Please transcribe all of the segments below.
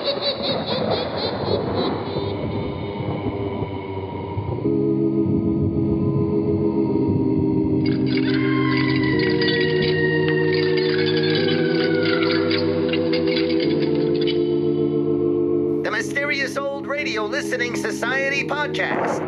The Mysterious Old Radio Listening Society podcast.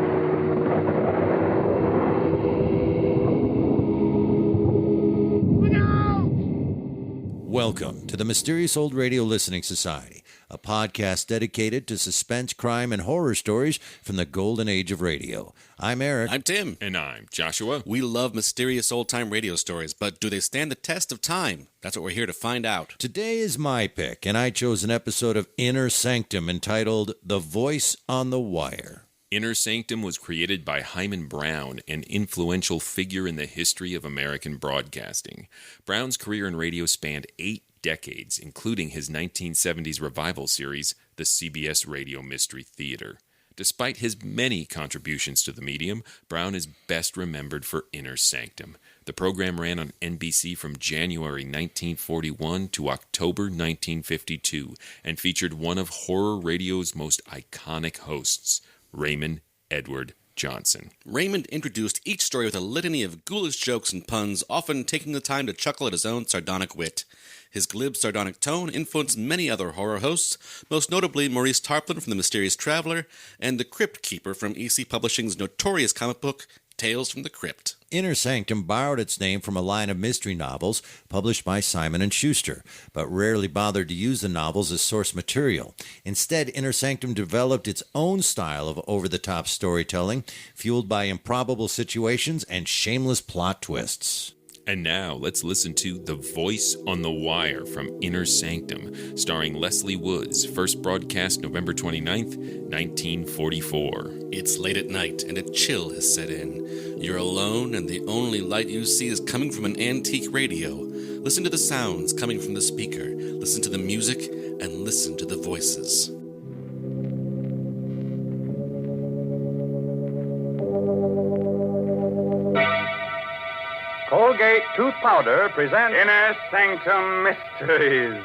Welcome to the Mysterious Old Radio Listening Society, a podcast dedicated to suspense, crime, and horror stories from the golden age of radio. I'm Eric. I'm Tim. And I'm Joshua. We love mysterious old-time radio stories, but do they stand the test of time? That's what we're here to find out. Today is my pick, and I chose an episode of Inner Sanctum entitled The Voice on the Wire. Inner Sanctum was created by Hyman Brown, an influential figure in the history of American broadcasting. Brown's career in radio spanned 8 decades, including his 1970s revival series, the CBS Radio Mystery Theater. Despite his many contributions to the medium, Brown is best remembered for Inner Sanctum. The program ran on NBC from January 1941 to October 1952 and featured one of horror radio's most iconic hosts, Raymond Edward Johnson. Raymond introduced each story with a litany of ghoulish jokes and puns, often taking the time to chuckle at his own sardonic wit. His glib, sardonic tone influenced many other horror hosts, most notably Maurice Tarplin from The Mysterious Traveler and The Crypt Keeper from EC Publishing's notorious comic book, Tales from the Crypt. Inner Sanctum borrowed its name from a line of mystery novels published by Simon & Schuster, but rarely bothered to use the novels as source material. Instead, Inner Sanctum developed its own style of over-the-top storytelling, fueled by improbable situations and shameless plot twists. And now, let's listen to The Voice on the Wire from Inner Sanctum, starring Leslie Woods, first broadcast November 29th, 1944. It's late at night, and a chill has set in. You're alone, and the only light you see is coming from an antique radio. Listen to the sounds coming from the speaker, listen to the music, and listen to the voices. Colgate Tooth Powder presents Inner Sanctum Mysteries.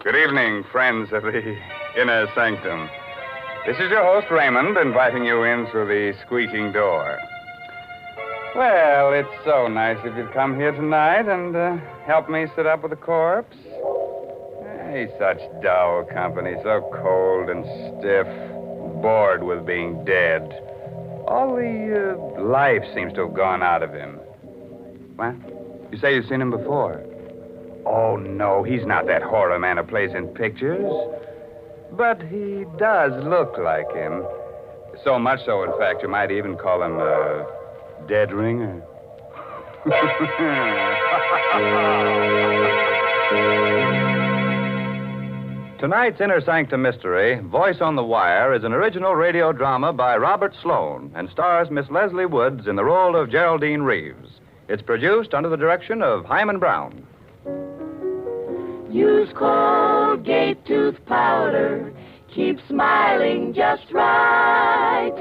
Good evening, friends of the Inner Sanctum. This is your host, Raymond, inviting you in through the squeaking door. Well, it's so nice of you to come here tonight and help me sit up with the corpse. Hey, such dull company, so cold and stiff, bored with being dead. All the life seems to have gone out of him. What? You say you've seen him before? Oh, no, he's not that horror man who plays in pictures. But he does look like him. So much so, in fact, you might even call him a dead ringer. Tonight's Inner Sanctum Mystery, Voice on the Wire, is an original radio drama by Robert Sloan and stars Miss Leslie Woods in the role of Geraldine Reeves. It's produced under the direction of Hyman Brown. Use Colgate tooth powder. Keep smiling just right.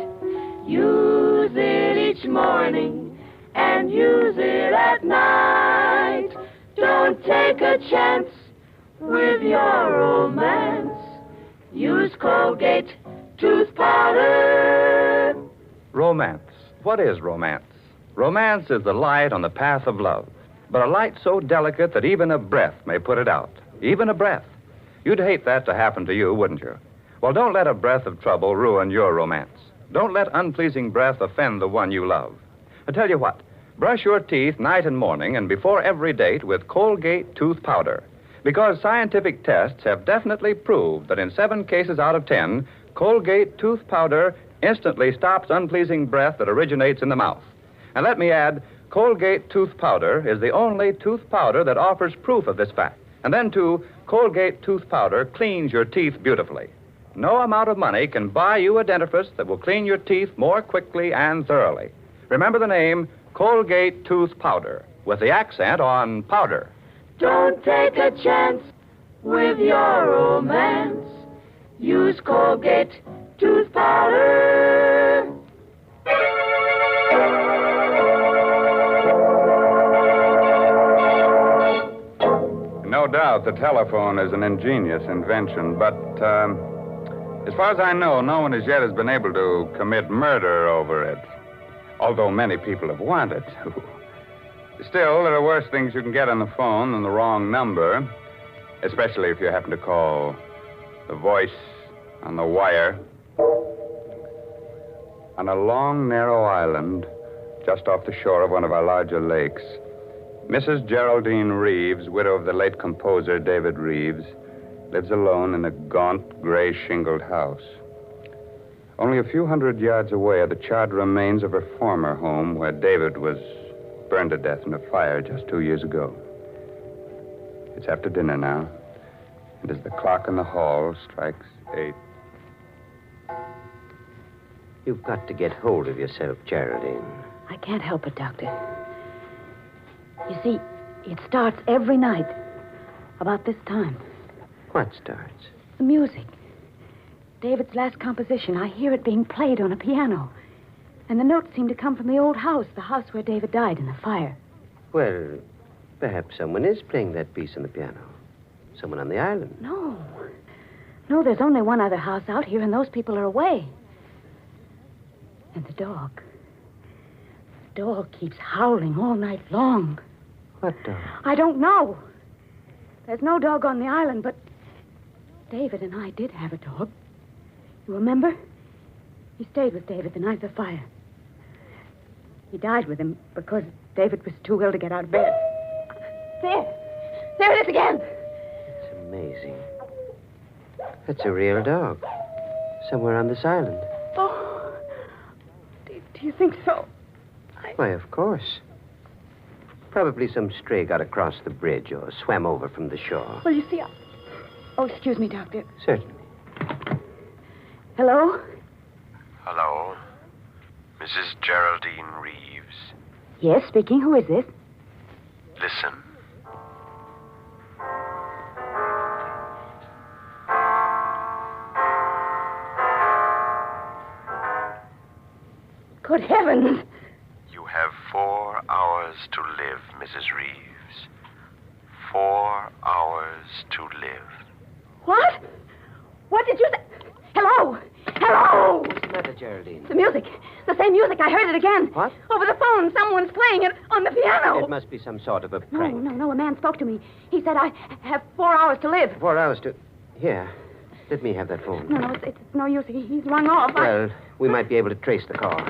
Use it each morning and use it at night. Don't take a chance with your romance. Use Colgate tooth powder. Romance. What is romance? Romance is the light on the path of love, but a light so delicate that even a breath may put it out. Even a breath. You'd hate that to happen to you, wouldn't you? Well, don't let a breath of trouble ruin your romance. Don't let unpleasing breath offend the one you love. I tell you what, brush your teeth night and morning and before every date with Colgate tooth powder. Because scientific tests have definitely proved that in 7 cases out of 10, Colgate tooth powder instantly stops unpleasing breath that originates in the mouth. And let me add, Colgate tooth powder is the only tooth powder that offers proof of this fact. And then, too, Colgate tooth powder cleans your teeth beautifully. No amount of money can buy you a dentifrice that will clean your teeth more quickly and thoroughly. Remember the name Colgate tooth powder, with the accent on powder. Don't take a chance with your romance. Use Colgate tooth powder. doubt the telephone is an ingenious invention, but as far as I know, no one as yet has been able to commit murder over it, although many people have wanted to. Still, there are worse things you can get on the phone than the wrong number, especially if you happen to call the voice on the wire. On a long, narrow island just off the shore of one of our larger lakes, Mrs. Geraldine Reeves, widow of the late composer David Reeves, lives alone in a gaunt, gray shingled house. Only a few hundred yards away are the charred remains of her former home, where David was burned to death in a fire just 2 years ago. It's after dinner now, and as the clock in the hall strikes 8. You've got to get hold of yourself, Geraldine. I can't help it, Doctor. You see, it starts every night about this time. What starts? The music. David's last composition. I hear it being played on a piano. And the notes seem to come from the old house, the house where David died in the fire. Well, perhaps someone is playing that piece on the piano. Someone on the island. No. No, there's only one other house out here, and those people are away. And the dog. The dog keeps howling all night long. What dog? I don't know. There's no dog on the island, but David and I did have a dog. You remember? He stayed with David the night of the fire. He died with him because David was too ill to get out of bed. There. There it is again. It's amazing. That's a real dog. Somewhere on this island. Oh. Do you think so? Why, of course. Probably some stray got across the bridge or swam over from the shore. Well, you see, Oh, excuse me, Doctor. Certainly. Hello? Hello? Mrs. Geraldine Reeves. Yes, speaking. Who is this? Listen. Good heavens. You have 4 hours to live, Mrs. Reeves. 4 hours to live. What? What did you say? Hello? Hello? What's the matter, Geraldine? The music. The same music. I heard it again. What? Over the phone. Someone's playing it on the piano. It must be some sort of a No, prank. no. A man spoke to me. He said I have 4 hours to live. 4 hours to... Here. Let me have that phone. No, it's no use. He's rung off. Well, we might be able to trace the call.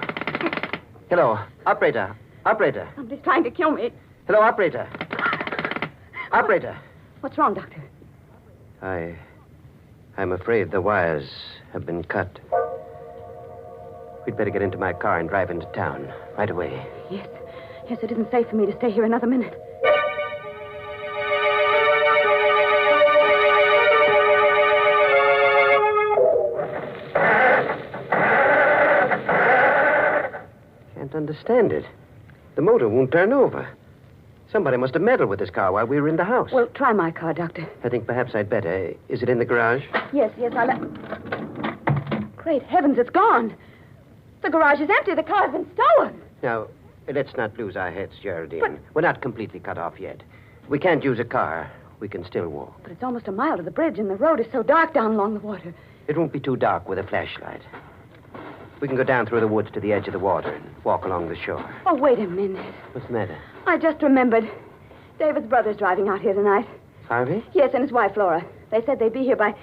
Hello, operator. Operator. Somebody's trying to kill me. Hello, operator. Operator. What's wrong, Doctor? I'm afraid the wires have been cut. We'd better get into my car and drive into town right away. Yes, it isn't safe for me to stay here another minute. Can't understand it. The motor won't turn over. Somebody must have meddled with this car while we were in the house. Well, try my car, Doctor. I think perhaps I'd better. Is it in the garage? Yes, I'll... Great heavens, it's gone. The garage is empty. The car's been stolen. Now, let's not lose our heads, Geraldine. But- We're not completely cut off yet. We can't use a car. We can still walk. But it's almost a mile to the bridge, and the road is so dark down along the water. It won't be too dark with a flashlight. We can go down through the woods to the edge of the water and walk along the shore. Oh, wait a minute. What's the matter? I just remembered. David's brother's driving out here tonight. Harvey? Yes, and his wife, Laura. They said they'd be here by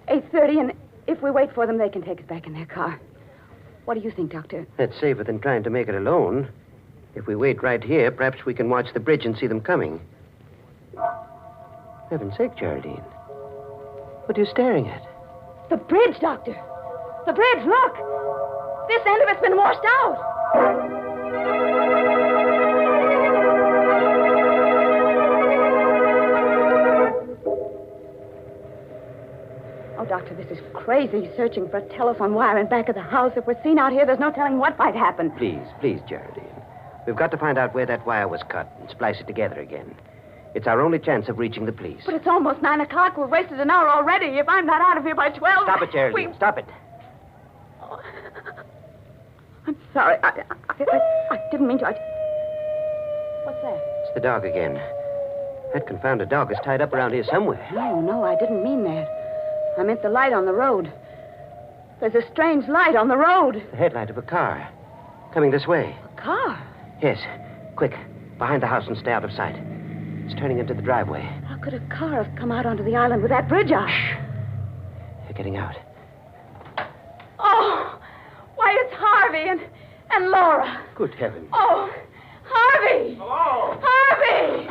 8:30, and if we wait for them, they can take us back in their car. What do you think, Doctor? That's safer than trying to make it alone. If we wait right here, perhaps we can watch the bridge and see them coming. For heaven's sake, Geraldine. What are you staring at? The bridge, Doctor. The bridge, look. This end of it's been washed out. Oh, Doctor, this is crazy, searching for a telephone wire in back of the house. If we're seen out here, there's no telling what might happen. Please, Geraldine. We've got to find out where that wire was cut and splice it together again. It's our only chance of reaching the police. But it's almost 9 o'clock. We've wasted an hour already. If I'm not out of here by 12... Stop it, Geraldine. Stop it. I'm sorry. I didn't mean to. What's that? It's the dog again. That confounded dog is tied up around here somewhere. No, I didn't mean that. I meant the light on the road. There's a strange light on the road. The headlight of a car. Coming this way. A car? Yes. Quick. Behind the house and stay out of sight. It's turning into the driveway. How could a car have come out onto the island with that bridge out? Shh. They're getting out. Oh, why, it's Harvey and Laura. Good heavens. Oh, Harvey! Hello? Harvey!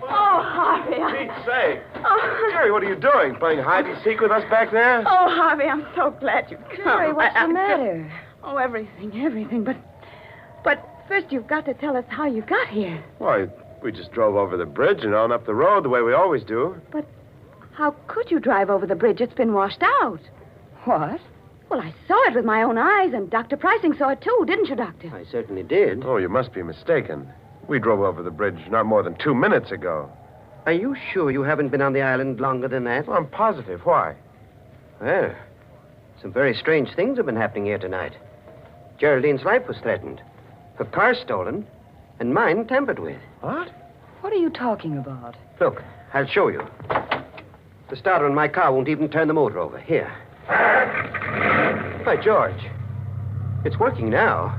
Oh, Harvey. Pete's sake. Oh. Jerry, what are you doing? Playing hide-and-seek with us back there? Oh, Harvey, I'm so glad you've come. Jerry, what's the matter? Oh, everything. But first you've got to tell us how you got here. Why, we just drove over the bridge and on up the road the way we always do. But how could you drive over the bridge? It's been washed out. What? Well, I saw it with my own eyes, and Dr. Pricing saw it too, didn't you, Doctor? I certainly did. Oh, you must be mistaken. We drove over the bridge not more than 2 minutes ago. Are you sure you haven't been on the island longer than that? Well, I'm positive. Why? Well, some very strange things have been happening here tonight. Geraldine's life was threatened. Her car stolen, and mine tampered with. What? What are you talking about? Look, I'll show you. The starter on my car won't even turn the motor over. Here. By George. It's working now.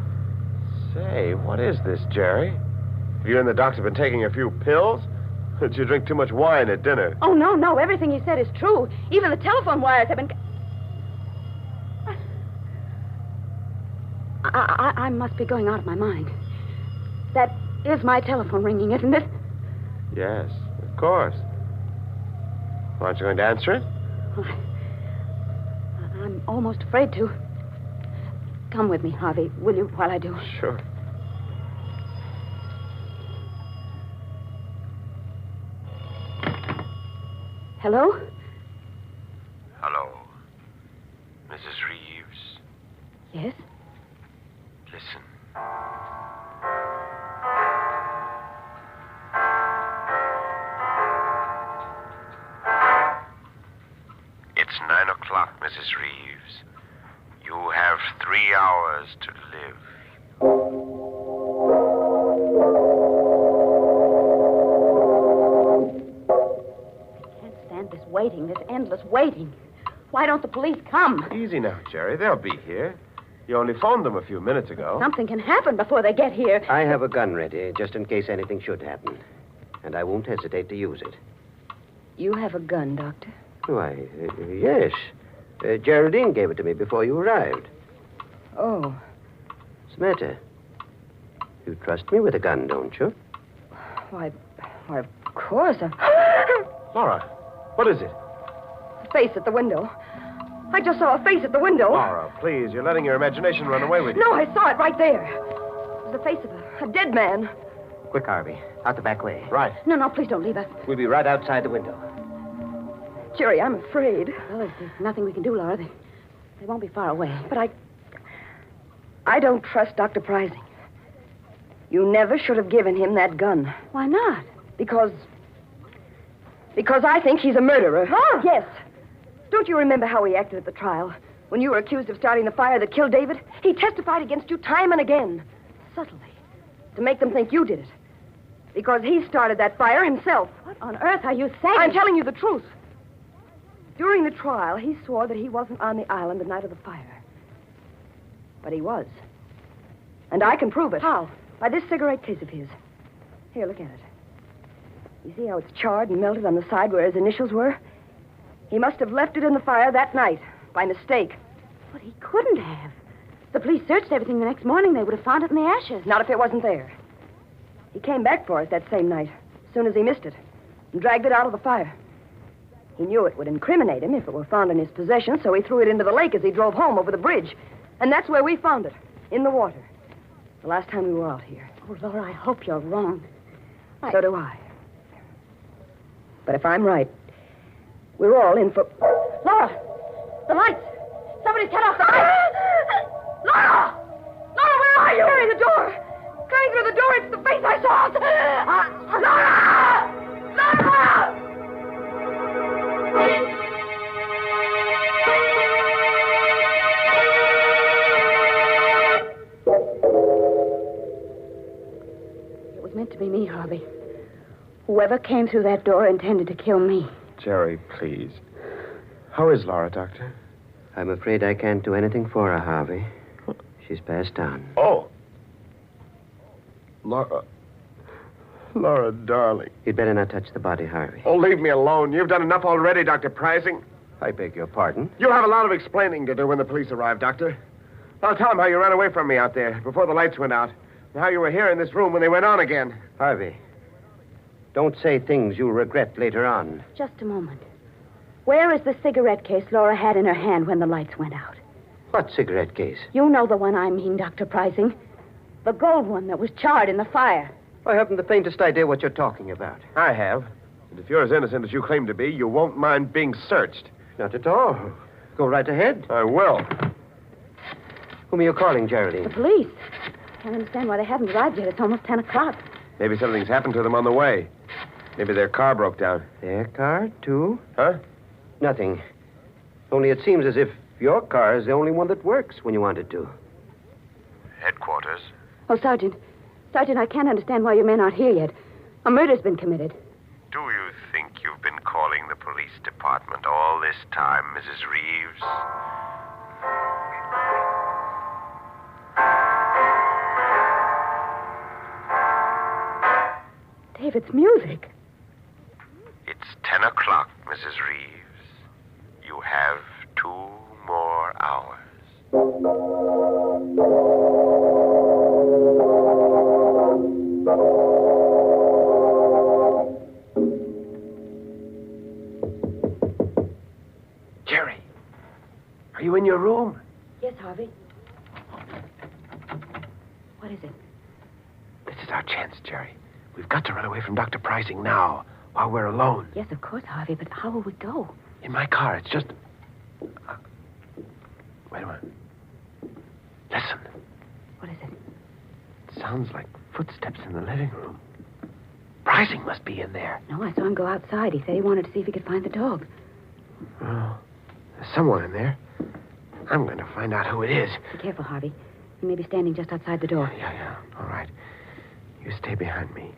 Say, what is this, Jerry? Have you and the doctor been taking a few pills? Did you drink too much wine at dinner? Oh, no. Everything he said is true. Even the telephone wires have been... I must be going out of my mind. That is my telephone ringing, isn't it? Yes, of course. Aren't you going to answer it? Well, I'm almost afraid to. Come with me, Harvey, will you, while I do? Sure. Hello? Hello. Mrs. Reeves, Yes? listen. It's 9 o'clock, Mrs. Reeves. You have 3 hours to live. I can't stand this waiting, this endless waiting. Why don't the police come? Easy now, Jerry. They'll be here. You only phoned them a few minutes ago. Something can happen before they get here. I have a gun ready, just in case anything should happen. And I won't hesitate to use it. You have a gun, Doctor? Why, yes. Geraldine gave it to me before you arrived. Oh. What's the matter? You trust me with a gun, don't you? Why, of course. Laura, what is it? A face at the window. I just saw a face at the window. Laura, please. You're letting your imagination run away with you. No, I saw it right there. It was the face of a dead man. Quick, Harvey. Out the back way. Right. No, please don't leave us. We'll be right outside the window. Jerry, I'm afraid. Well, there's nothing we can do, Laura. They won't be far away. But I don't trust Dr. Pricing. You never should have given him that gun. Why not? Because I think he's a murderer. Laura! Yes. Don't you remember how he acted at the trial? When you were accused of starting the fire that killed David? He testified against you time and again. Subtly. To make them think you did it. Because he started that fire himself. What on earth are you saying? I'm telling you the truth. During the trial, he swore that he wasn't on the island the night of the fire. But he was. And I can prove it. How? By this cigarette case of his. Here, look at it. You see how it's charred and melted on the side where his initials were? He must have left it in the fire that night, by mistake. But he couldn't have. The police searched everything the next morning. They would have found it in the ashes. Not if it wasn't there. He came back for it that same night, as soon as he missed it, and dragged it out of the fire. He knew it would incriminate him if it were found in his possession, so he threw it into the lake as he drove home over the bridge. And that's where we found it, in the water. The last time we were out here. Oh, Laura, I hope you're wrong. So do I. But if I'm right, we're all in for... Laura! The lights! Somebody's cut off the lights! Laura! Laura, where are you? Carry the door! Coming through the door, it's the face I saw! Laura! Laura! It was meant to be me, Harvey. Whoever came through that door intended to kill me. Jerry, please. How is Laura, Doctor? I'm afraid I can't do anything for her, Harvey. She's passed on. Oh. Laura. Laura, darling. You'd better not touch the body, Harvey. Oh, leave me alone. You've done enough already, Dr. Pricing. I beg your pardon. You'll have a lot of explaining to do when the police arrive, Doctor. I'll tell them how you ran away from me out there before the lights went out, and how you were here in this room when they went on again. Harvey, don't say things you'll regret later on. Just a moment. Where is the cigarette case Laura had in her hand when the lights went out? What cigarette case? You know the one I mean, Dr. Pricing. The gold one that was charred in the fire. I haven't the faintest idea what you're talking about. I have. And if you're as innocent as you claim to be, you won't mind being searched. Not at all. Go right ahead. I will. Whom are you calling, The Geraldine? police. Can't understand why they haven't arrived yet. It's almost 10 o'clock. Maybe something's happened to them on the way. Maybe their car broke down. Their car, too? Huh? Nothing. Only it seems as if your car is the only one that works when you want it to. Headquarters. Oh, Sergeant. Sergeant, I can't understand why your men aren't here yet. A murder's been committed. Do you think you've been calling the police department all this time, Mrs. Reeves? David's music. It's 10 o'clock, Mrs. Reeves. You have 2 more hours. Jerry, are you in your room? Yes, Harvey. What is it? This is our chance, Jerry. We've got to run away from Dr. Pricing now, while we're alone. Yes, of course, Harvey, but how will we go? In my car, it's just... Wait a minute. Listen. What is it? It sounds like footsteps in the living room. Pricing must be in there. No, I saw him go outside. He said he wanted to see if he could find the dog. Oh, there's someone in there. I'm going to find out who it is. Be careful, Harvey. He may be standing just outside the door. Yeah. All right. You stay behind me.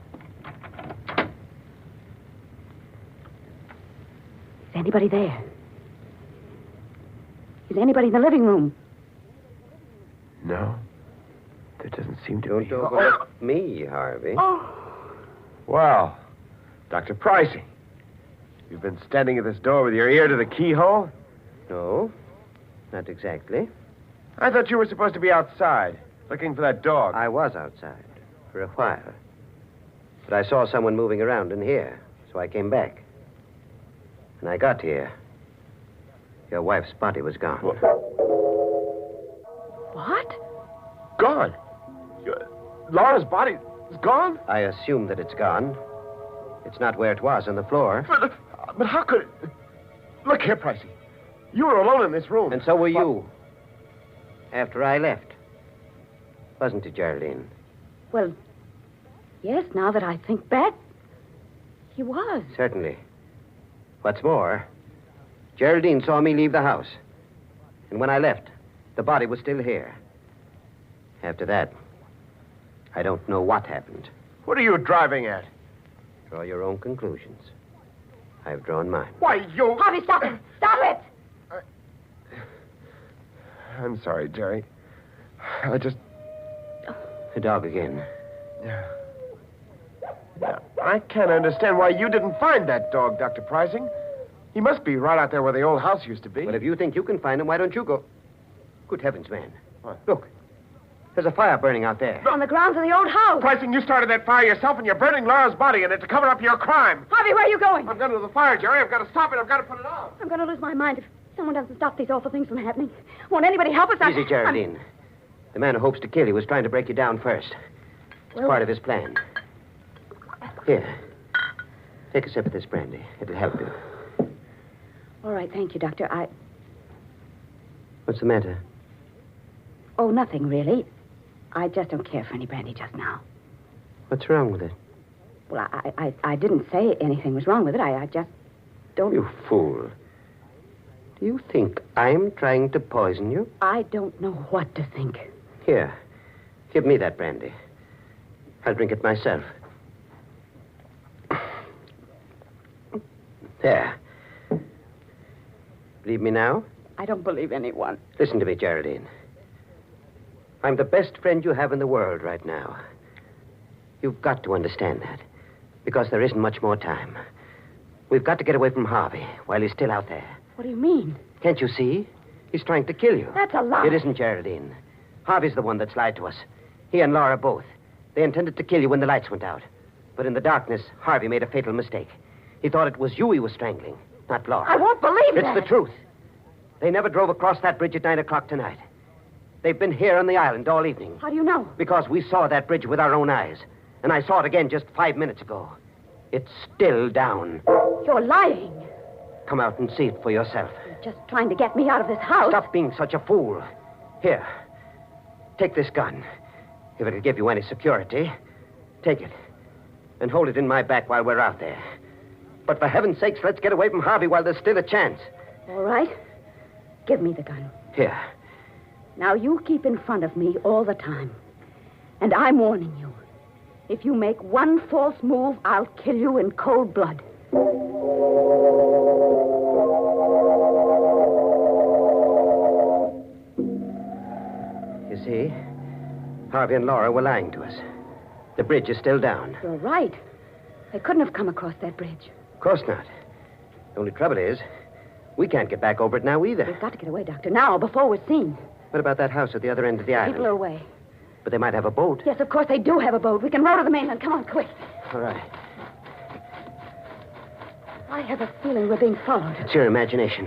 Is anybody there? Is anybody in the living room? No. There doesn't seem to be. Don't overlook me, Harvey. Well, Dr. Pricing. You've been standing at this door with your ear to the keyhole? No, not exactly. I thought you were supposed to be outside, looking for that dog. I was outside for a while. But I saw someone moving around in here, so I came back. When I got here, your wife's body was gone. What? Gone? Laura's body is gone? I assume that it's gone. It's not where it was, on the floor. But how could it... Look here, Pricey. You were alone in this room. And so were you. After I left. Wasn't it, Geraldine? Well, yes, now that I think back, he was. Certainly. What's more, Geraldine saw me leave the house. And when I left, the body was still here. After that, I don't know what happened. What are you driving at? Draw your own conclusions. I've drawn mine. Why, you... Harvey, stop it! Stop it! I'm sorry, Jerry. I just... The dog again. Yeah. I can't understand why you didn't find that dog, Dr. Pricing. He must be right out there where the old house used to be. Well, if you think you can find him, why don't you go? Good heavens, man. What? Look. There's a fire burning out there. On the grounds of the old house. Pricing, you started that fire yourself, and you're burning Laura's body in it to cover up your crime. Harvey, where are you going? I'm going to the fire, Jerry. I've got to stop it. I've got to put it out. I'm going to lose my mind if someone doesn't stop these awful things from happening. Won't anybody help us? Easy, Geraldine. The man who hopes to kill you was trying to break you down first. It's part of his plan. Here. Take a sip of this brandy. It'll help you. All right, thank you, Doctor. What's the matter? Oh, nothing, really. I just don't care for any brandy just now. What's wrong with it? Well, I didn't say anything was wrong with it. I just don't... You fool. Do you think I'm trying to poison you? I don't know what to think. Here. Give me that brandy. I'll drink it myself. There. Believe me now? I don't believe anyone. Listen to me, Geraldine. I'm the best friend you have in the world right now. You've got to understand that. Because there isn't much more time. We've got to get away from Harvey while he's still out there. What do you mean? Can't you see? He's trying to kill you. That's a lie. It isn't, Geraldine. Harvey's the one that's lied to us. He and Laura both. They intended to kill you when the lights went out. But in the darkness, Harvey made a fatal mistake. He thought it was you he was strangling, not Laura. I won't believe It's that. the truth. They never drove across that bridge at 9 o'clock tonight. They've been here on the island all evening. How do you know? Because we saw that bridge with our own eyes. And I saw it again just 5 minutes ago. It's still down. You're lying. Come out and see it for yourself. You're just trying to get me out of this house. Stop being such a fool. Here, take this gun. If it'll give you any security, take it. And hold it in my back while we're out there. But for heaven's sakes, let's get away from Harvey while there's still a chance. All right. Give me the gun. Here. Now you keep in front of me all the time. And I'm warning you. If you make one false move, I'll kill you in cold blood. You see, Harvey and Laura were lying to us. The bridge is still down. You're right. They couldn't have come across that bridge. Of course not. The only trouble is, we can't get back over it now either. We've got to get away, Doctor, now, before we're seen. What about that house at the other end of the island? People are away. But they might have a boat. Yes, of course, they do have a boat. We can row to the mainland. Come on, quick. All right. I have a feeling we're being followed. It's your imagination.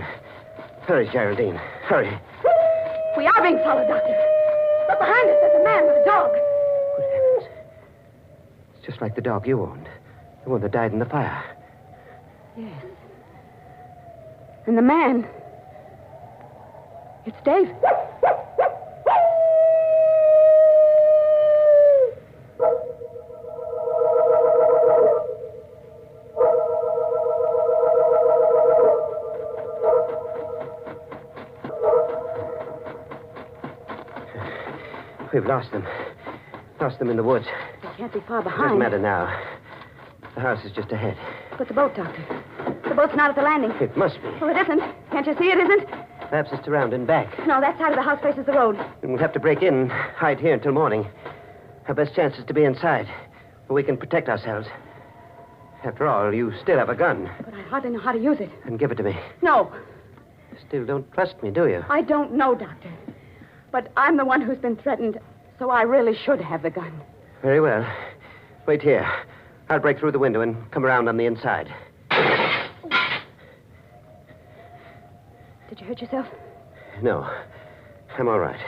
Hurry, Geraldine. Hurry. We are being followed, Doctor. Look behind us. There's a man with a dog. Good heavens. It's just like the dog you owned. The one that died in the fire. Yes. And the man... It's Dave. We've lost them. Lost them in the woods. They can't be far Doesn't behind. matter now. The house is just ahead. But the boat, Doctor. The boat's not at the landing. It must be. Well, it isn't. Can't you see it isn't? Perhaps it's around and back. No, that side of the house faces the road. And we'll have to break in and hide here until morning. Our best chance is to be inside, where we can protect ourselves. After all, you still have a gun. But I hardly know how to use it. And give it to me. No, You still don't trust me, do you? I don't know, Doctor. But I'm the one who's been threatened, so I really should have the gun. Very well. Wait here. I'll break through the window and come around on the inside. Did you hurt yourself? No. I'm all right.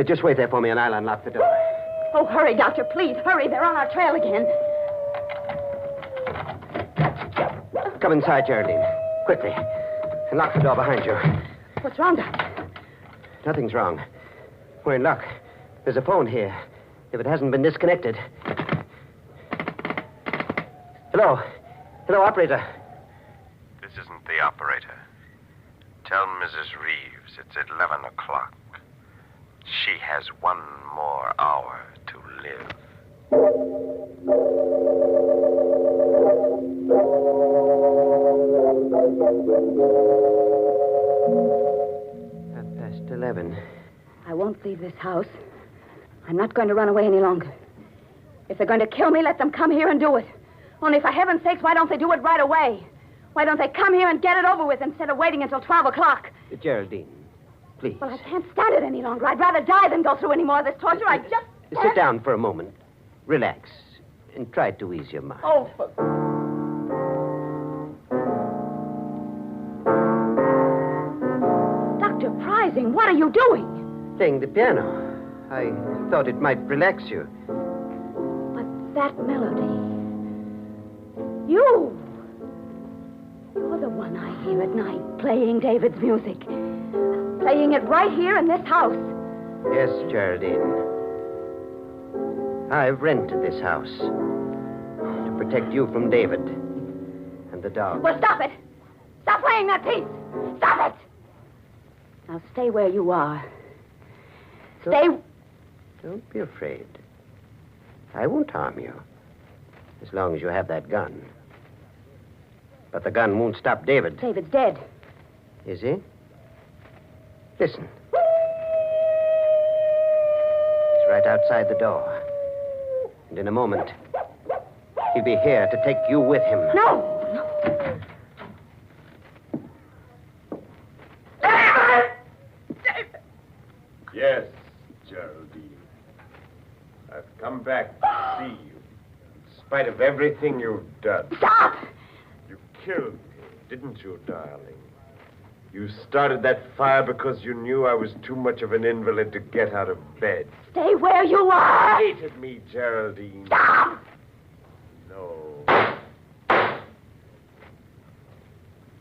Just wait there for me and I'll unlock the door. Oh, hurry, Doctor, please. Hurry. They're on our trail again. Come inside, Geraldine. Quickly. And lock the door behind you. What's wrong, Doctor? Nothing's wrong. We're in luck. There's a phone here. If it hasn't been disconnected. Hello. Hello, operator. This isn't the operator. Tell Mrs. Reeves it's 11 o'clock. She has 1 more hour to live. 11. I won't leave this house. I'm not going to run away any longer. If they're going to kill me, let them come here and do it. Only for heaven's sakes, why don't they do it right away? Why don't they come here and get it over with instead of waiting until 12 o'clock? Geraldine, please. Well, I can't stand it any longer. I'd rather die than go through any more of this torture. I just... Sit down for a moment. Relax. And try to ease your mind. Oh, for... Dr. Prizing, what are you doing? Playing the piano. I thought it might relax you. But that melody... You! You're the one I hear at night, playing David's music. Playing it right here in this house. Yes, Geraldine. I've rented this house to protect you from David and the dog. Well, stop it! Stop playing that piece! Stop it! Now stay where you are. Stay... Don't be afraid. I won't harm you. As long as you have that gun. But the gun won't stop David. David's dead. Is he? Listen. He's right outside the door. And in a moment, he'll be here to take you with him. No! Yes, Geraldine. I've come back to see you. In spite of everything you've done. Stop! You killed me, didn't you, darling? You started that fire because you knew I was too much of an invalid to get out of bed. Stay where you are! You hated me, Geraldine. Stop! No.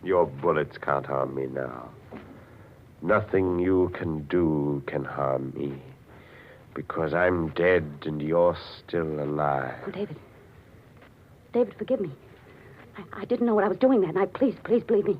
Your bullets can't harm me now. Nothing you can do can harm me. Because I'm dead and you're still alive. Oh, David. David, forgive me. I didn't know what I was doing that night. Please believe me.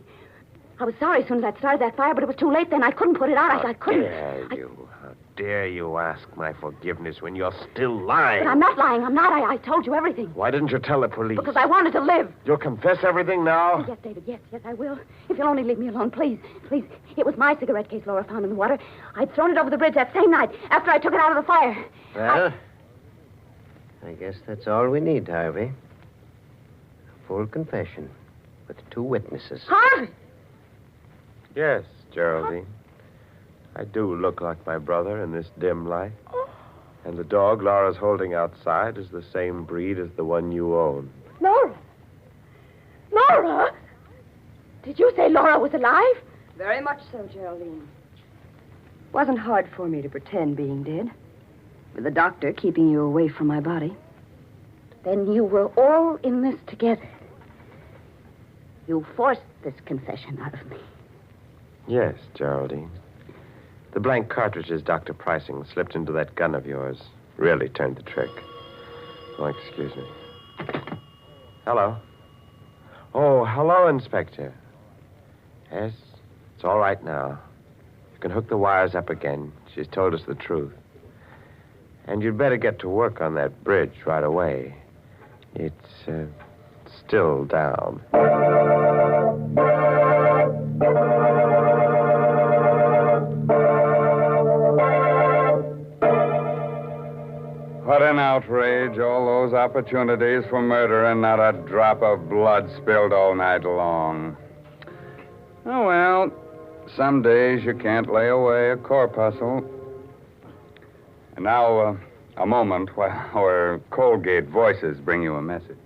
I was sorry as soon as I'd started that fire, but it was too late then. I couldn't put it out. I couldn't. How dare you ask my forgiveness when you're still lying? But I'm not lying. I'm not. I told you everything. Why didn't you tell the police? Because I wanted to live. You'll confess everything now? Yes, David, yes, I will. If you'll only leave me alone, please. It was my cigarette case Laura found in the water. I'd thrown it over the bridge that same night after I took it out of the fire. Well, I guess that's all we need, Harvey. A full confession with 2 witnesses. Harvey! Yes, Geraldine. I do look like my brother in this dim light. And the dog Laura's holding outside is the same breed as the one you own. Laura! Laura! Did you say Laura was alive? Very much so, Geraldine. Wasn't hard for me to pretend being dead. With the doctor keeping you away from my body. Then you were all in this together. You forced this confession out of me. Yes, Geraldine. The blank cartridges Dr. Pricing slipped into that gun of yours really turned the trick. Oh, excuse me. Hello. Oh, hello, Inspector. Yes, it's all right now. You can hook the wires up again. She's told us the truth. And you'd better get to work on that bridge right away. It's still down. What an outrage, all those opportunities for murder and not a drop of blood spilled all night long. Oh, well, some days you can't lay away a corpuscle. And now, a moment while our Colgate voices bring you a message.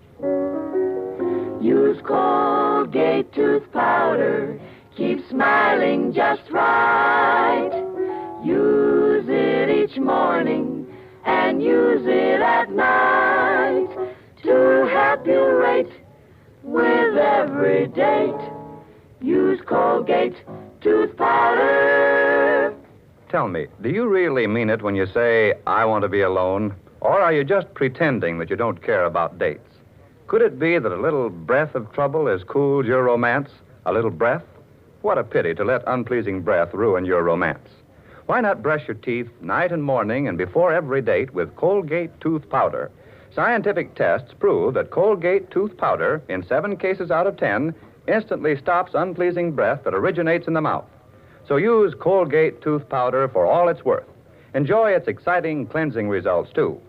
Use Colgate tooth powder. Keep smiling just right. Use it each morning and use it at night to help you rate with every date. Use Colgate tooth powder. Tell me, do you really mean it when you say, I want to be alone? Or are you just pretending that you don't care about dates? Could it be that a little breath of trouble has cooled your romance? A little breath? What a pity to let unpleasing breath ruin your romance. Why not brush your teeth night and morning and before every date with Colgate tooth powder? Scientific tests prove that Colgate tooth powder, in 7 cases out of 10, instantly stops unpleasing breath that originates in the mouth. So use Colgate tooth powder for all it's worth. Enjoy its exciting cleansing results, too.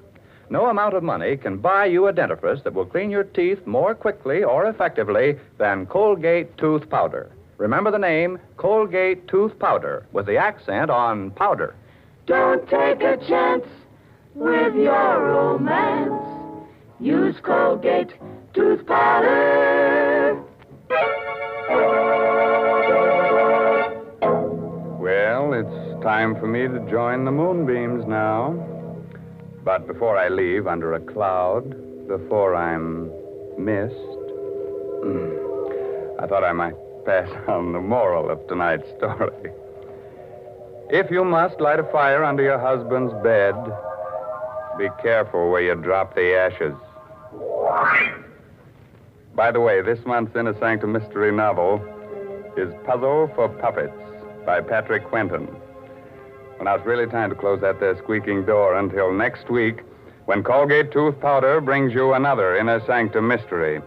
No amount of money can buy you a dentifrice that will clean your teeth more quickly or effectively than Colgate tooth powder. Remember the name, Colgate tooth powder, with the accent on powder. Don't take a chance with your romance. Use Colgate tooth powder. Well, it's time for me to join the moonbeams now. But before I leave under a cloud, before I'm missed, I thought I might pass on the moral of tonight's story. If you must light a fire under your husband's bed, be careful where you drop the ashes. By the way, this month's Inner Sanctum Mystery novel is Puzzle for Puppets by Patrick Quentin. Well, now it's really time to close that there squeaking door until next week when Colgate tooth powder brings you another Inner Sanctum Mystery.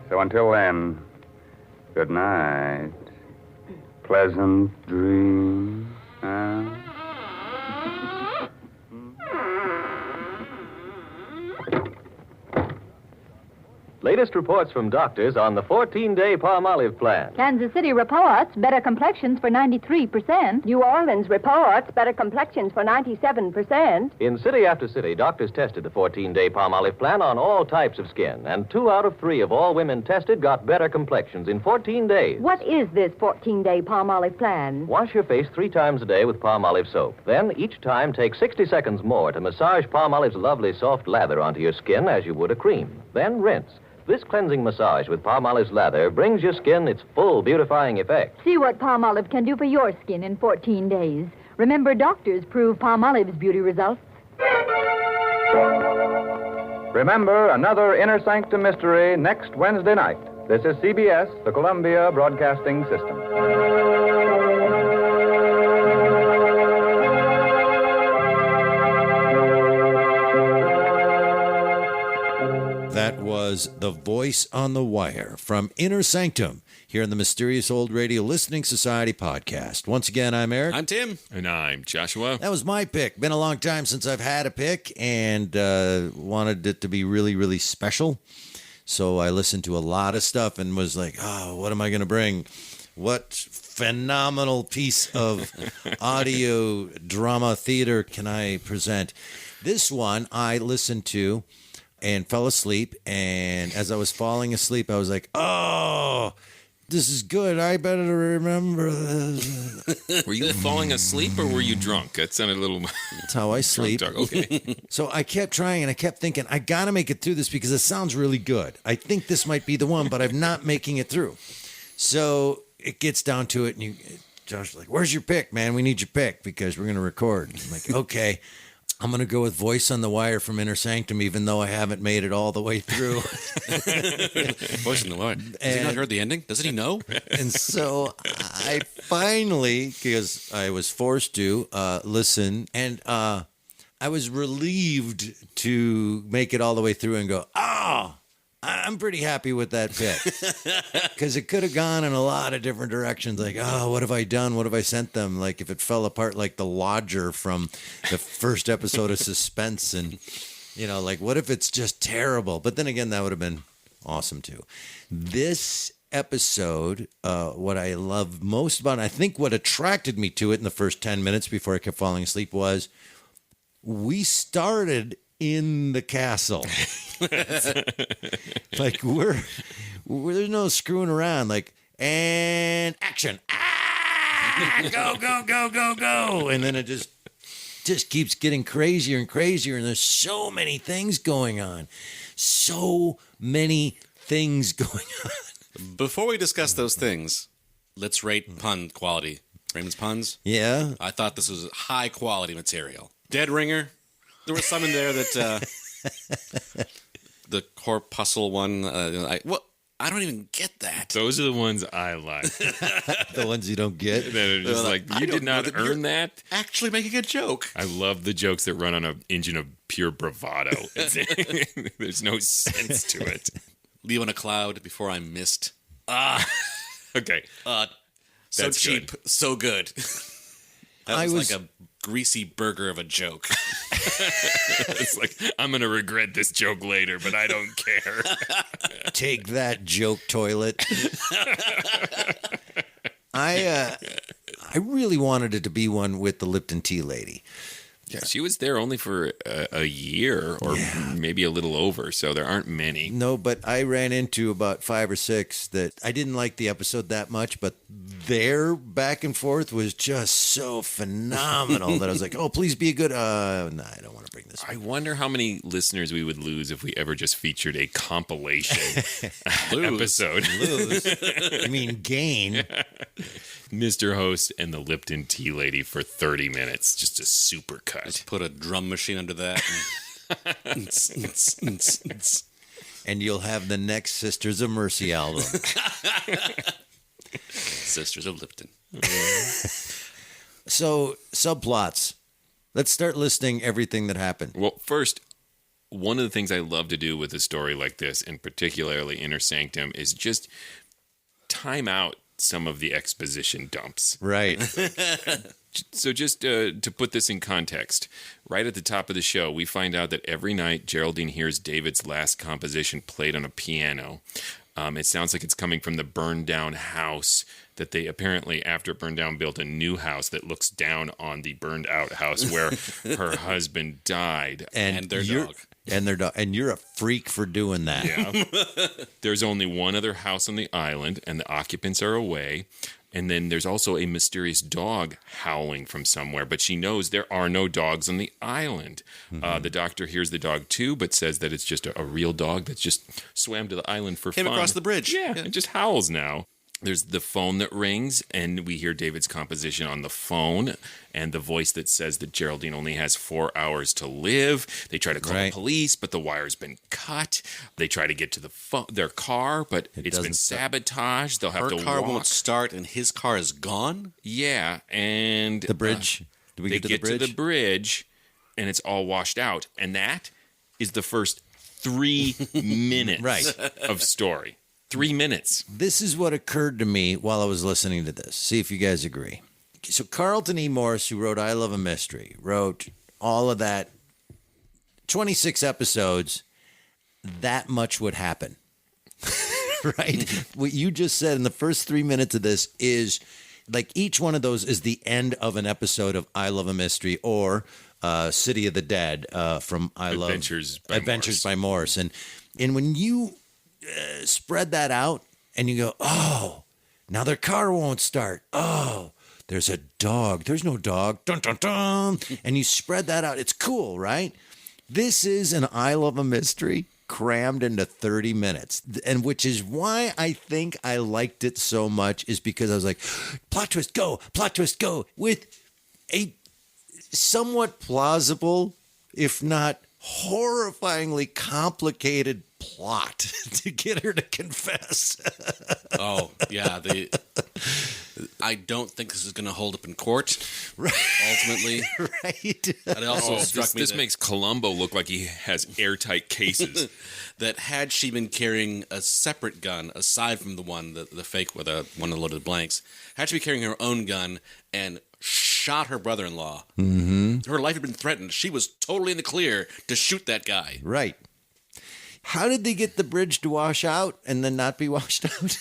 So until then, Good night. Pleasant dreams. Latest reports from doctors on the 14-day Palmolive plan. Kansas City reports better complexions for 93%. New Orleans reports better complexions for 97%. In city after city, doctors tested the 14-day Palmolive plan on all types of skin, and 2 out of 3 of all women tested got better complexions in 14 days. What is this 14-day Palmolive plan? Wash your face 3 times a day with Palmolive soap. Then, each time, take 60 seconds more to massage Palmolive's lovely soft lather onto your skin as you would a cream. Then rinse. This cleansing massage with Palmolive's lather brings your skin its full beautifying effect. See what Palmolive can do for your skin in 14 days. Remember, doctors prove Palmolive's beauty results. Remember, another Inner Sanctum Mystery next Wednesday night. This is CBS, the Columbia Broadcasting System. That was The Voice on the Wire from Inner Sanctum here in the Mysterious Old Radio Listening Society podcast. Once again, I'm Eric. I'm Tim. And I'm Joshua. That was my pick. Been a long time since I've had a pick and wanted it to be really, really special. So I listened to a lot of stuff and was like, oh, what am I going to bring? What phenomenal piece of audio drama theater can I present? This one I listened to and fell asleep, and as I was falling asleep, I was like, oh, this is good. I better remember this. Were you falling asleep or were you drunk? That sounded a little... That's how I sleep. Drunk. Okay. So I kept trying, and I kept thinking, I got to make it through this because it sounds really good. I think this might be the one, but I'm not making it through. So it gets down to it, and Josh's like, where's your pick, man? We need your pick because we're going to record. I'm like, okay. I'm going to go with Voice on the Wire from Inner Sanctum, even though I haven't made it all the way through. Voice on the Wire. Has he not heard the ending? Doesn't he know? And so I finally, because I was forced to listen, and I was relieved to make it all the way through and go, oh, I'm pretty happy with that pick. Because it could have gone in a lot of different directions. Like, oh, what have I done? What have I sent them? Like, if it fell apart like The Lodger from the first episode of Suspense. And, like, what if it's just terrible? But then again, that would have been awesome, too. This episode, what I love most about it, I think what attracted me to it in the first 10 minutes before I kept falling asleep was we started in the castle. Like we're there's no screwing around. Like, and action. Go, go, go, go, go. And then it just keeps getting crazier and crazier. And there's so many things going on. So many things going on. Before we discuss those things, let's rate pun quality. Raymond's puns? Yeah. I thought this was high quality material. Dead ringer. There was some in there that the corpuscle one. I don't even get that. Those are the ones I like. The ones you don't get. That are just like you did not earn that. Actually, making a joke. I love the jokes that run on an engine of pure bravado. There's no sense to it. Leave on a cloud before I'm missed. Okay. So That's cheap, good. so good. That was like a greasy burger of a joke. It's like, I'm going to regret this joke later, but I don't care. Take that, joke toilet. I really wanted it to be one with the Lipton tea lady. Yeah, she was there only for a year or maybe a little over, so there aren't many. No, but I ran into about 5 or 6 that I didn't like the episode that much, but their back and forth was just so phenomenal that I was like, oh, please be a good... no, I don't want to bring this up. I wonder how many listeners we would lose if we ever just featured a compilation episode. Lose. I mean, gain. Mr. Host and the Lipton Tea Lady for 30 minutes. Just a super cut. Just put a drum machine under that. And you'll have the next Sisters of Mercy album. Sisters of Lipton. So, subplots. Let's start listing everything that happened. Well, first, one of the things I love to do with a story like this, and particularly Inner Sanctum, is just time out some of the exposition dumps. Right. So just to put this in context, right at the top of the show, we find out that every night Geraldine hears David's last composition played on a piano. It sounds like it's coming from the burned down house that they apparently, after it burned down, built a new house that looks down on the burned out house where her husband died. And their dog. And their dog. And you're a freak for doing that. Yeah. There's only one other house on the island, and the occupants are away. And then there's also a mysterious dog howling from somewhere, but she knows there are no dogs on the island. The doctor hears the dog too, but says that it's just a real dog that's just swam to the island for fun. Came across the bridge. Yeah, and just howls now. There's the phone that rings, and we hear David's composition on the phone, and the voice that says that Geraldine only has 4 hours to live. They try to call the police, but the wire's been cut. They try to get to their car, but it's been sabotaged. They'll have to walk. Her car won't start, and his car is gone? Yeah, and... The bridge. Do we get to the bridge? To the bridge, and it's all washed out. And that is the first 3 minutes of story. 3 minutes. This is what occurred to me while I was listening to this. See if you guys agree. So Carlton E. Morris, who wrote I Love a Mystery, wrote all of that, 26 episodes, that much would happen. Right? What you just said in the first 3 minutes of this is, like, each one of those is the end of an episode of I Love a Mystery or City of the Dead from Adventures by Morris. And when you... spread that out and you go, oh, now their car won't start. Oh, there's a dog. There's no dog. Dun, dun, dun. And you spread that out. It's cool, right? This is an I Love a Mystery crammed into 30 minutes. And which is why I think I liked it so much, is because I was like, plot twist, go, with a somewhat plausible, if not horrifyingly complicated plot to get her to confess. Oh, yeah. I don't think this is going to hold up in court. Right. Ultimately. Right. But it also struck me this makes Columbo look like he has airtight cases. That had she been carrying a separate gun, aside from the fake with one of the loaded blanks, had she been carrying her own gun and shot her brother-in-law, her life had been threatened. She was totally in the clear to shoot that guy. Right. How did they get the bridge to wash out and then not be washed out?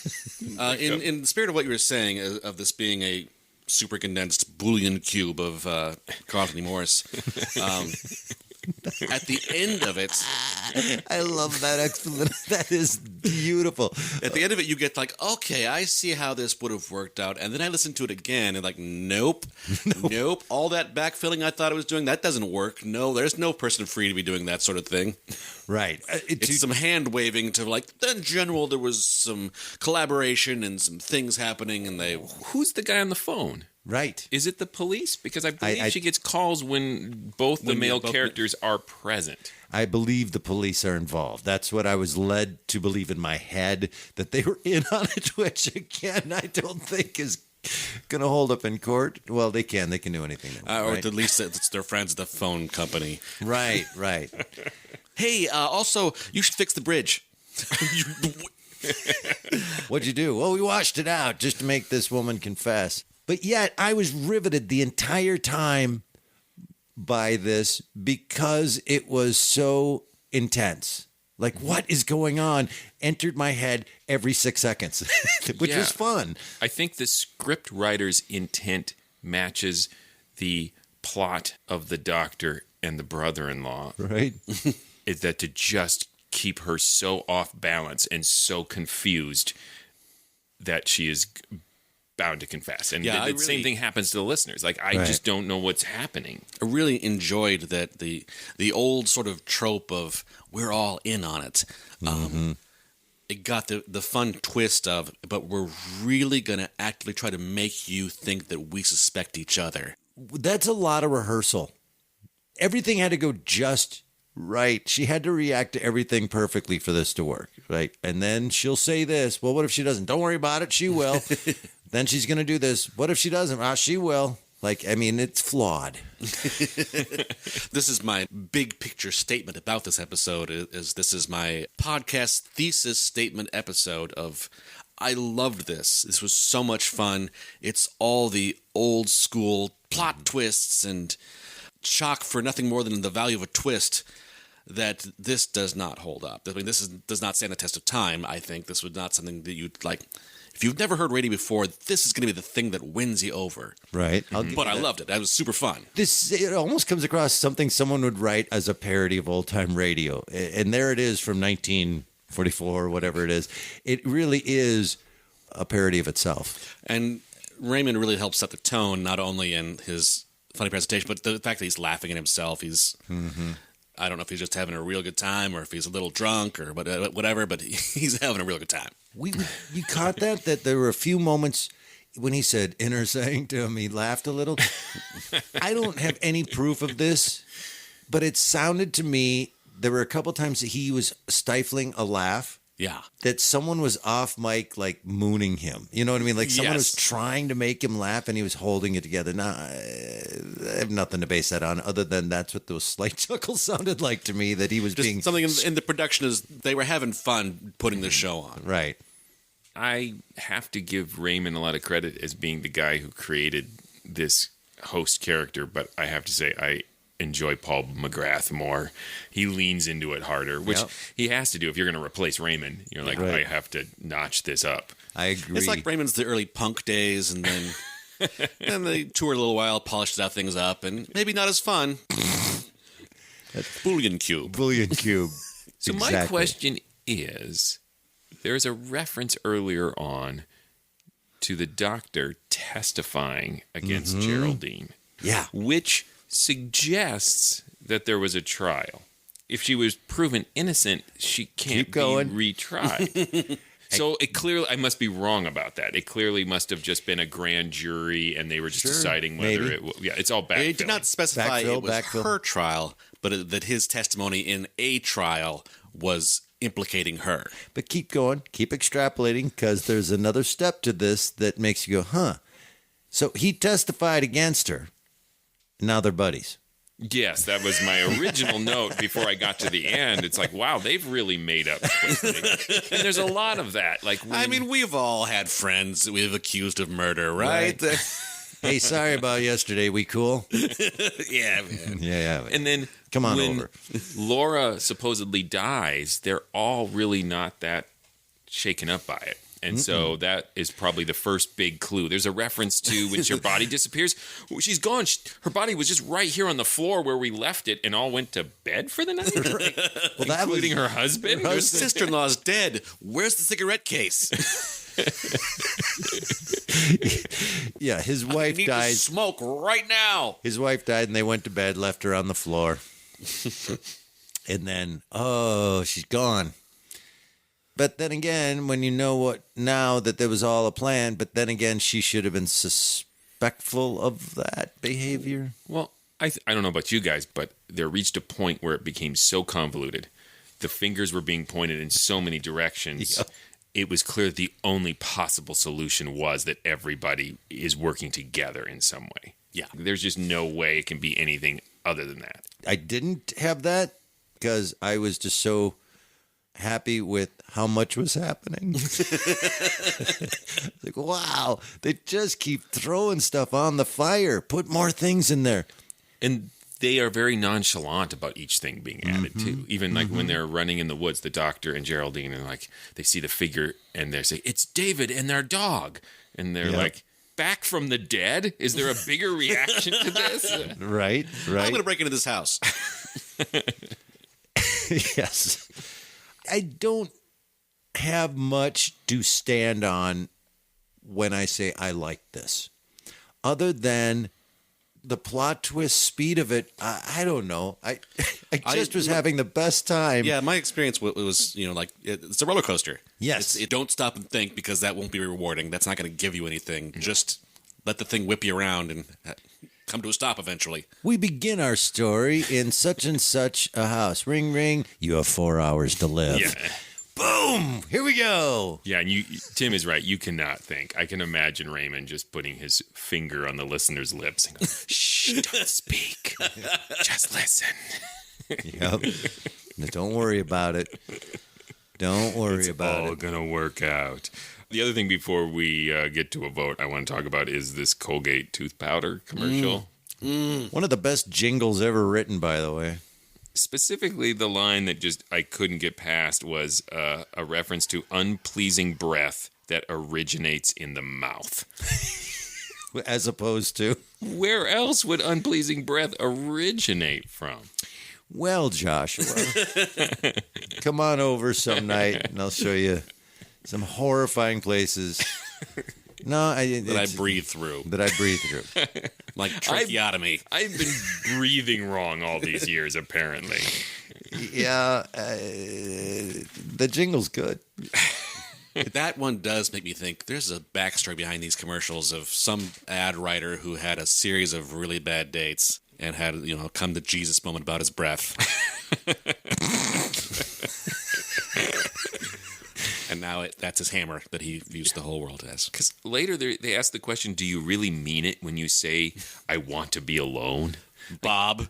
In the spirit of what you were saying, of this being a super condensed Boolean cube of Carlton E. Morris, at the end of it... I love that explanation. That is beautiful. At the end of it, you get like, okay, I see how this would have worked out. And then I listened to it again and like, nope. All that backfilling I thought I was doing, that doesn't work. No, there's no person free to be doing that sort of thing. Right. It's some hand waving to like, in general, there was some collaboration and some things happening and they... Who's the guy on the phone? Right. Is it the police? Because I believe she gets calls when both the male characters are present. I believe the police are involved. That's what I was led to believe in my head, that they were in on it, which, again, I don't think is going to hold up in court. Well, they can. They can do anything they want, or right? at least it's their friends at the phone company. Right. Hey, also, you should fix the bridge. What'd you do? Well, we washed it out just to make this woman confess. But yet, I was riveted the entire time by this because it was so intense. Like, what is going on? Entered my head every 6 seconds, which was fun. I think the script writer's intent matches the plot of the doctor and the brother-in-law. Right. Is that to just keep her so off balance and so confused that she is bound to confess. And the same thing happens to the listeners. Like, I just don't know what's happening. I really enjoyed that the old sort of trope of we're all in on it. It got the fun twist of, but we're really going to actively try to make you think that we suspect each other. That's a lot of rehearsal. Everything had to go just right. She had to react to everything perfectly for this to work, right? And then she'll say this. Well, what if she doesn't? Don't worry about it. She will. Then she's going to do this. What if she doesn't? She will. Like, I mean, it's flawed. This is my big picture statement about this episode. This is my podcast thesis statement episode of I loved this. This was so much fun. It's all the old school plot twists and shock for nothing more than the value of a twist that this does not hold up. I mean, does not stand the test of time, I think. This was not something that you'd like. If you've never heard radio before, this is going to be the thing that wins you over. Right. But I loved it. That was super fun. It almost comes across something someone would write as a parody of old-time radio. And there it is from 1944 or whatever it is. It really is a parody of itself. And Raymond really helps set the tone, not only in his funny presentation, but the fact that he's laughing at himself. He's... I don't know if he's just having a real good time or if he's a little drunk or whatever, but he's having a real good time. You caught that there were a few moments when he said Inner Sanctum, he laughed a little. I don't have any proof of this, but it sounded to me, there were a couple times that he was stifling a laugh. Yeah. That someone was off mic, like mooning him. You know what I mean? Like someone was trying to make him laugh and he was holding it together. Now, I have nothing to base that on other than that's what those slight chuckles sounded like to me, that he was just being... Something in the production is they were having fun putting the show on. Right. I have to give Raymond a lot of credit as being the guy who created this host character, but I have to say I enjoy Paul McGrath more. He leans into it harder, which he has to do if you're going to replace Raymond. You're like, I have to notch this up. I agree. It's like Raymond's the early punk days, and then they toured a little while, polished out things up, and maybe not as fun. Bullion Cube. Bullion Cube. So my question is, there's a reference earlier on to the doctor testifying against Geraldine. Yeah. Which suggests that there was a trial. If she was proven innocent, she can't be retried. So it clearly, I must be wrong about that. It clearly must have just been a grand jury, and they were just deciding whether it's all backfill. It did not specify it was her trial, but that his testimony in a trial was implicating her. But keep going, keep extrapolating, because there's another step to this that makes you go, huh. So he testified against her. Now they're buddies. Yes, that was my original note before I got to the end. It's like, wow, they've really made up quickly. And there's a lot of that. Like, I mean, we've all had friends we've accused of murder, right? Hey, sorry about yesterday. We cool? Yeah, man. Yeah. And then come on when over. Laura supposedly dies, they're all really not that shaken up by it. And so that is probably the first big clue. There's a reference to when her body disappears. She's gone. Her body was just right here on the floor where we left it and all went to bed for the night. Right. Well, that including her husband. Her sister-in-law's dead. Where's the cigarette case? Yeah, his wife died. Smoke right now. His wife died and they went to bed, left her on the floor. And then, she's gone. But then again, when you know now that there was all a plan, but then again, she should have been suspectful of that behavior. Well, I don't know about you guys, but there reached a point where it became so convoluted. The fingers were being pointed in so many directions. Yep. It was clear that the only possible solution was that everybody is working together in some way. Yeah. There's just no way it can be anything other than that. I didn't have that because I was just so happy with how much was happening. Like, wow, they just keep throwing stuff on the fire. Put more things in there. And they are very nonchalant about each thing being added too. Even like when they're running in the woods, the doctor and Geraldine, and like they see the figure and they say, "It's David and their dog." And they're like, "Back from the dead? Is there a bigger reaction to this?" Right. I'm going to break into this house. Yes. I don't have much to stand on when I say I like this. Other than the plot twist speed of it, I don't know. I just was having the best time. Yeah, my experience was, it's a roller coaster. Yes. Don't stop and think because that won't be rewarding. That's not going to give you anything. Just let the thing whip you around and come to a stop eventually. We begin our story in such and such a house. Ring, ring. You have 4 hours to live. Yeah. Boom! Here we go. Yeah, and Tim is right. You cannot think. I can imagine Raymond just putting his finger on the listener's lips and going, "Shh, don't speak. Just listen." Yep. Don't worry about it. Don't worry about it. It's all going to work out. The other thing before we get to a vote I want to talk about is this Colgate tooth powder commercial. One of the best jingles ever written, by the way. Specifically, the line that just I couldn't get past was a reference to unpleasing breath that originates in the mouth. As opposed to? Where else would unpleasing breath originate from? Well, Joshua, come on over some night and I'll show you some horrifying places. No, that I breathe through. Like tracheotomy. I've been breathing wrong all these years, apparently. Yeah, the jingle's good. That one does make me think there's a backstory behind these commercials of some ad writer who had a series of really bad dates and had, come to Jesus moment about his breath. And now that's his hammer that he views the whole world as. Because later they ask the question, do you really mean it when you say, I want to be alone? Bob.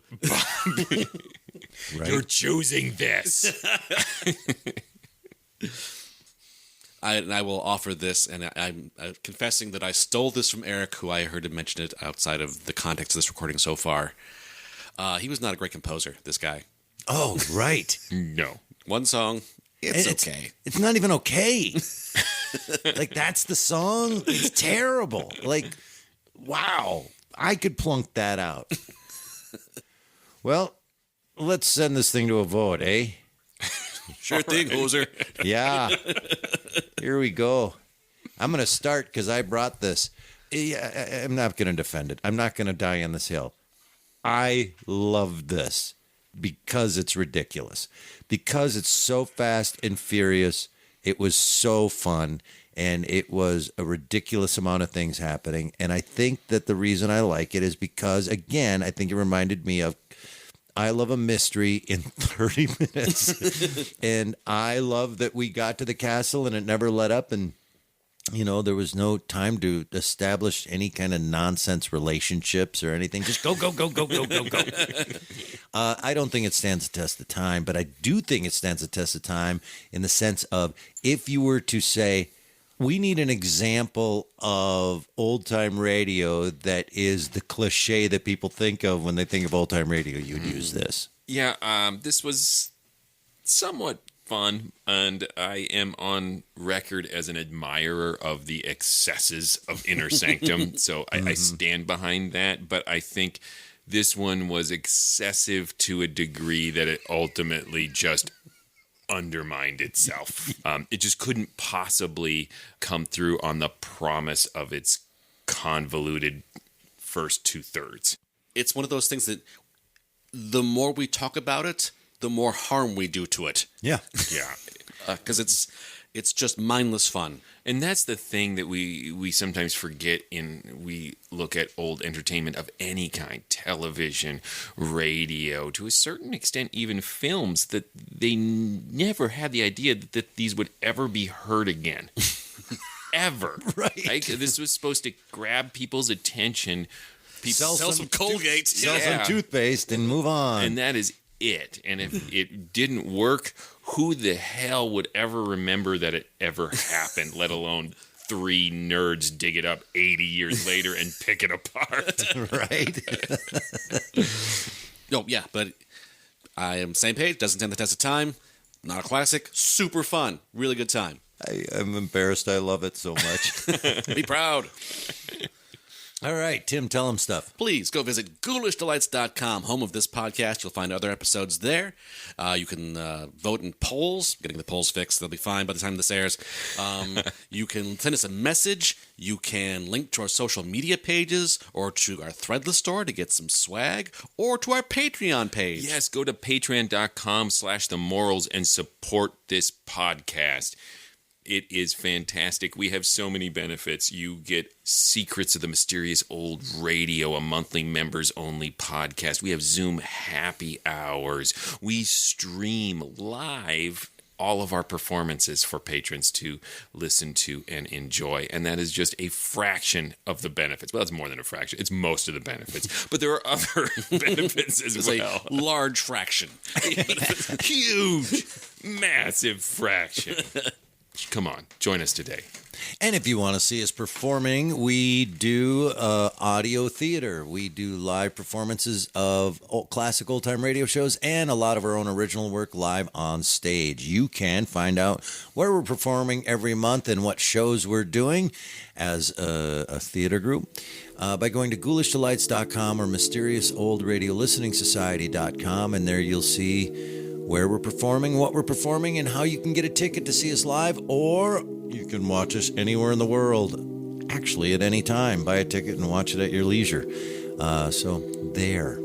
Right? You're choosing this. I will offer this, and I'm confessing that I stole this from Eric, who I heard him mention it outside of the context of this recording so far. He was not a great composer, this guy. Oh, right. No. One song, it's okay. It's not even okay. Like, that's the song? It's terrible. Like, wow. I could plunk that out. Well, let's send this thing to a vote, eh? Sure thing, hoser. Yeah. Here we go. I'm going to start because I brought this. I'm not going to defend it. I'm not going to die on this hill. I love this because it's ridiculous. Because it's so fast and furious. It was so fun. And it was a ridiculous amount of things happening. And I think that the reason I like it is because, again, I think it reminded me of I love a mystery in 30 minutes. And I love that we got to the castle and it never let up. And, there was no time to establish any kind of nonsense relationships or anything. Just go, go, go, go, go, go, go. I don't think it stands the test of time, but I do think it stands the test of time in the sense of if you were to say, we need an example of old-time radio that is the cliche that people think of when they think of old-time radio. You'd use this. Yeah, this was somewhat fun, and I am on record as an admirer of the excesses of Inner Sanctum, so I stand behind that, but I think this one was excessive to a degree that it ultimately just undermined itself. It just couldn't possibly come through on the promise of its convoluted first 2/3. It's one of those things that the more we talk about it, the more harm we do to it. Yeah. Yeah. Because it's just mindless fun. And that's the thing that we sometimes forget we look at old entertainment of any kind, television, radio, to a certain extent even films, that they never had the idea that these would ever be heard again. Ever. Right. Like, this was supposed to grab people's attention. Sell some Colgate. Sell some toothpaste and move on. And that is it. And if it didn't work, who the hell would ever remember that it ever happened, let alone 3 nerds dig it up 80 years later and pick it apart? Right? Oh, yeah, but I am same page. Doesn't stand the test of time. Not a classic. Super fun. Really good time. I'm embarrassed. I love it so much. Be proud. All right, Tim, tell them stuff. Please go visit ghoulishdelights.com, home of this podcast. You'll find other episodes there. You can vote in polls. Getting the polls fixed. They'll be fine by the time this airs. You can send us a message. You can link to our social media pages or to our Threadless store to get some swag or to our Patreon page. Yes, go to patreon.com/themorals and support this podcast. It is fantastic. We have so many benefits. You get Secrets of the Mysterious Old Radio, a monthly members-only podcast. We have Zoom happy hours. We stream live all of our performances for patrons to listen to and enjoy. And that is just a fraction of the benefits. Well, it's more than a fraction. It's most of the benefits. But there are other benefits as well. A large fraction. Huge, massive fraction. Come on, join us today. And if you want to see us performing, we do audio theater. We do live performances of classic old-time radio shows and a lot of our own original work live on stage. You can find out where we're performing every month and what shows we're doing as a theater group by going to ghoulishdelights.com or mysteriousolidradiolisteningsociety.com, and there you'll see where we're performing, what we're performing, and how you can get a ticket to see us live, or you can watch us anywhere in the world, actually at any time. Buy a ticket and watch it at your leisure. So there.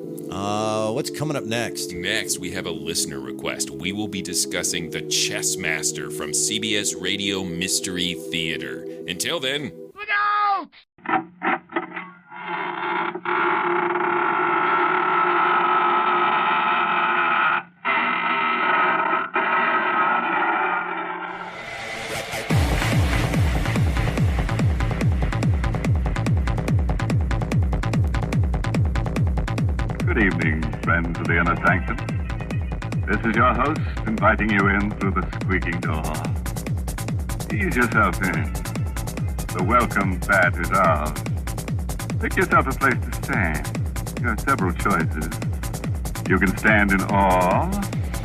What's coming up next? Next, we have a listener request. We will be discussing The Chess Master from CBS Radio Mystery Theater. Until then... Look out! Good evening, friends of the Inner Sanctum. This is your host inviting you in through the squeaking door. Ease yourself in. The welcome bat is ours. Pick yourself a place to stand. You have several choices. You can stand in awe,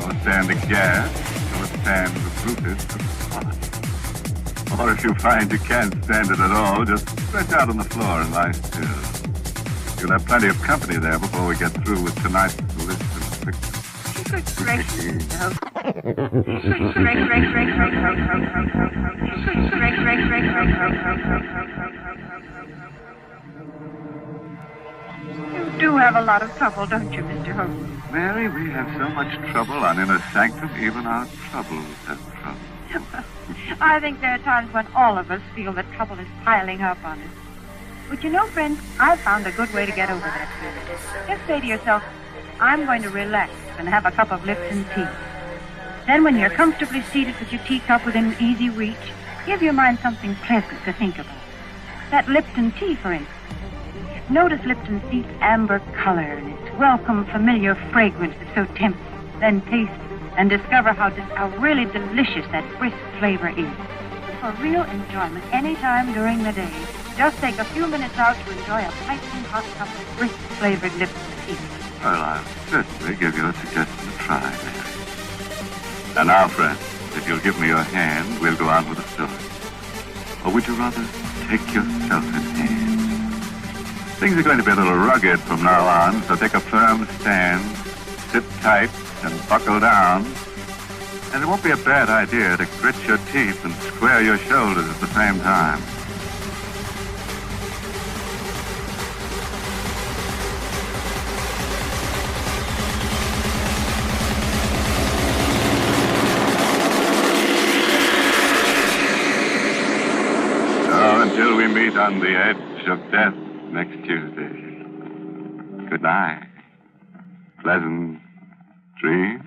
or stand aghast, or stand rooted to spot. Or if you find you can't stand it at all, just stretch out on the floor and lie still. You'll have plenty of company there before we get through with tonight's list of pictures. You do have a lot of trouble, don't you, Mr. Holmes? Mary, we have so much trouble on Inner Sanctum, even our troubles have trouble. I think there are times when all of us feel that trouble is piling up on us. But you know, friends, I've found a good way to get over that feeling. Just say to yourself, I'm going to relax and have a cup of Lipton tea. Then when you're comfortably seated with your teacup within easy reach, give your mind something pleasant to think about. That Lipton tea, for instance. Notice Lipton's deep amber color and its welcome, familiar fragrance that so tempts. Then taste and discover how really delicious that brisk flavor is. For real enjoyment any time during the day, just take a few minutes out to enjoy a piping hot cup of brisk-flavored Lipton tea. Well, I'll certainly give you a suggestion to try, Mary. And now, friends, if you'll give me your hand, we'll go on with the story. Or would you rather take yourself in hand? Things are going to be a little rugged from now on, so take a firm stand, sit tight, and buckle down. And it won't be a bad idea to grit your teeth and square your shoulders at the same time. Until we meet on the edge of death next Tuesday. Good night. Pleasant dreams.